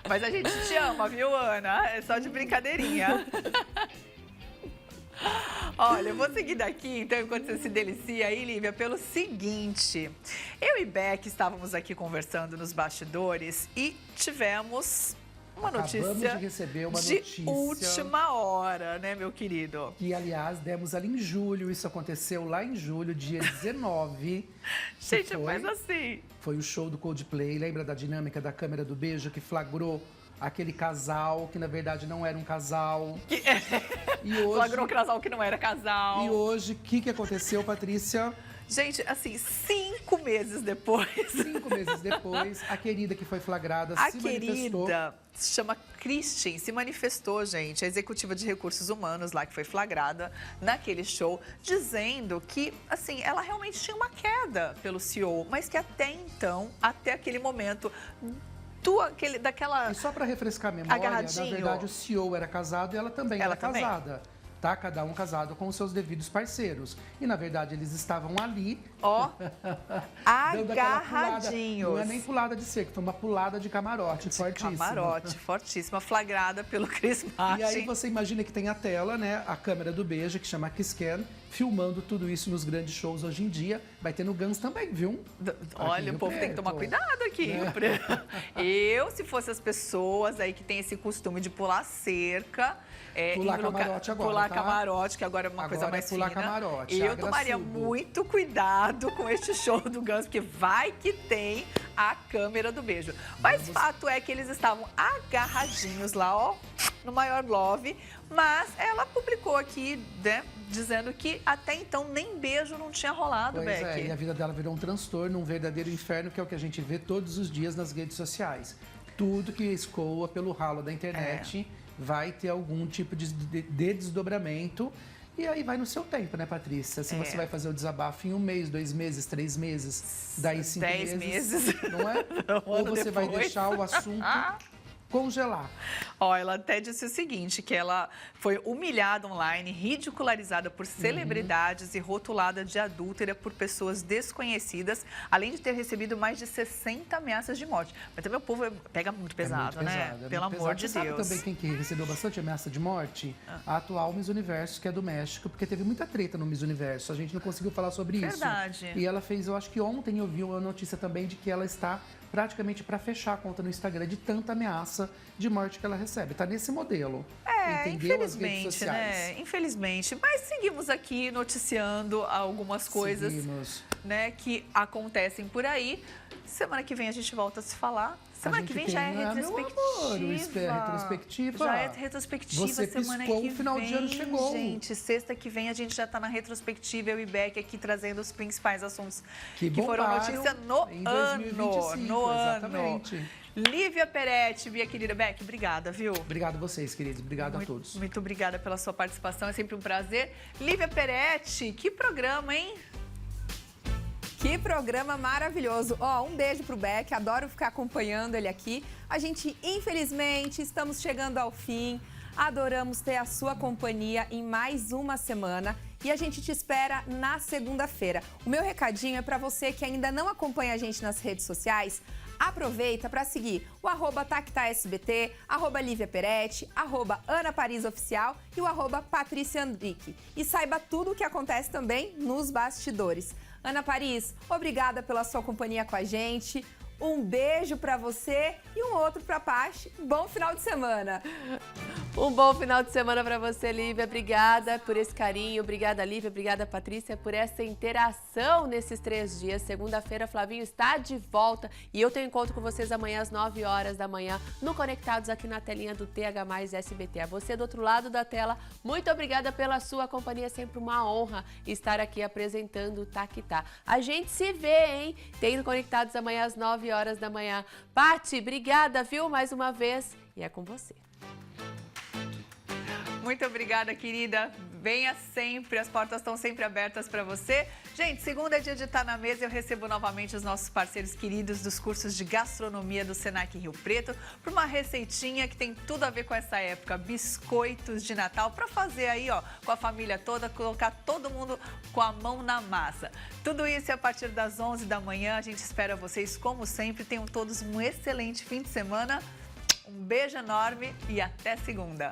Mas a gente te ama, viu, Ana? É só de brincadeirinha. Olha, eu vou seguir daqui, então, enquanto você se delicia aí, Lívia, pelo seguinte. Eu e Beck estávamos aqui conversando nos bastidores e tivemos uma notícia Acabamos de receber uma de notícia última hora, né, meu querido? que, aliás, demos ali em julho. Isso aconteceu lá em julho, dia 19. Gente, foi, mas assim... Foi o show do Coldplay. Lembra da dinâmica da câmera do beijo que flagrou aquele casal, que na verdade não era um casal. E hoje, Flagrou um casal que não era casal. E hoje, o que aconteceu, Patrícia? Gente, assim, 5 meses depois... 5 meses depois, a querida que foi flagrada A se manifestou. querida se chama Christine, se manifestou, gente, a executiva de recursos humanos lá que foi flagrada naquele show, dizendo que, assim, ela realmente tinha uma queda pelo CEO, mas que até então, até aquele momento, daquela... E só para refrescar a memória, na Agarradinho. verdade o CEO era casado e ela também Ela era também. casada. Tá? Cada um casado com os seus devidos parceiros. E, na verdade, eles estavam ali... Ó, dando aquela pulada. agarradinhos. Não é nem pulada de seco, foi uma pulada de camarote fortíssima. Camarote, fortíssima, flagrada pelo Chris Martin. E aí você imagina que tem a tela, né? A câmera do beijo, que chama Kisscam, filmando tudo isso nos grandes shows hoje em dia. Vai ter no Guns também, viu? Olha, Aqui o povo no tem que tomar perto. cuidado aqui. Né? Eu, se fosse as pessoas aí que tem esse costume de pular cerca... Pular em lugar- camarote agora, Pular tá? camarote, que agora é uma coisa Agora é mais pular fina. camarote, Eu agra tomaria subo. muito cuidado com este show do Guns, porque vai que tem a câmera do beijo. Mas fato é que eles estavam agarradinhos lá, ó, no maior love. Mas ela publicou aqui, né, dizendo que até então nem beijo não tinha rolado, Pois Beck. é, e a vida dela virou um transtorno, um verdadeiro inferno, que é o que a gente vê todos os dias nas redes sociais. Tudo que escoa pelo ralo da internet vai ter algum tipo de desdobramento. E aí vai no seu tempo, né, Patrícia? Se você vai fazer o desabafo em 1 mês, 2 meses, 3 meses, daí 5 10 meses. não é? Um Ou ano você vai depois. deixar o assunto congelar. Ó, ela até disse o seguinte, que ela foi humilhada online, ridicularizada por celebridades e rotulada de adúltera por pessoas desconhecidas, além de ter recebido mais de 60 ameaças de morte. Mas também o povo pega muito pesado, né? Pelo amor de Sabe Deus. também quem que recebeu bastante ameaça de morte? A atual Miss Universo, que é do México, porque teve muita treta no Miss Universo. A gente não conseguiu falar sobre isso. Verdade. E ela fez, eu acho que ontem eu vi uma notícia também de que ela está praticamente para fechar a conta no Instagram de tanta ameaça de morte que ela recebe. Tá nesse modelo. Entendeu? As redes Infelizmente, sociais. né? Infelizmente. Mas seguimos aqui noticiando algumas coisas, né, que acontecem por aí. Semana que vem a gente volta a se falar. Semana que vem já é retrospectiva. Retrospectiva. Já é retrospectiva. Você semana piscou, que o final vem, de ano chegou. Gente, sexta que vem a gente já tá na retrospectiva, eu e Beck aqui trazendo os principais assuntos que foram bombaram notícia no em ano. 2025, No exatamente. ano. Lívia Peretti, minha querida Beck, obrigada, viu? Obrigado a vocês, queridos. Obrigado a todos. Muito obrigada pela sua participação, é sempre um prazer. Lívia Peretti, que programa, hein? Que programa maravilhoso. Ó, um beijo pro Beck, adoro ficar acompanhando ele aqui. A gente, infelizmente, estamos chegando ao fim. Adoramos ter a sua companhia em mais uma semana e a gente te espera na segunda-feira. O meu recadinho é para você que ainda não acompanha a gente nas redes sociais. Aproveita para seguir o @TactaSBT, @Lívia Peretti, @AnaParisOficial e o @PatriciaAndrick. E saiba tudo o que acontece também nos bastidores. Ana Paris, obrigada pela sua companhia com a gente. Um beijo para você e um outro para Paty. Bom final de semana. Um bom final de semana para você, Lívia. Obrigada por esse carinho. Obrigada, Lívia. Obrigada, Patrícia, por essa interação nesses 3 dias. Segunda-feira, Flavinho está de volta e eu tenho encontro com vocês amanhã às 9 horas da manhã no Conectados aqui na telinha do TH Mais SBT. A você do outro lado da tela, muito obrigada pela sua companhia. É sempre uma honra estar aqui apresentando o Tá Que Tá. A gente se vê, hein? Tem no Conectados amanhã às 9 horas da manhã. Paty, obrigada, viu? Mais uma vez. E é com você. Muito obrigada, querida. Venha sempre, as portas estão sempre abertas para você. Gente, segunda é dia de estar na mesa e eu recebo novamente os nossos parceiros queridos dos cursos de gastronomia do Senac Rio Preto para uma receitinha que tem tudo a ver com essa época, biscoitos de Natal, para fazer aí, ó, com a família toda, colocar todo mundo com a mão na massa. Tudo isso é a partir das 11 da manhã. A gente espera vocês, como sempre. Tenham todos um excelente fim de semana. Um beijo enorme e até segunda.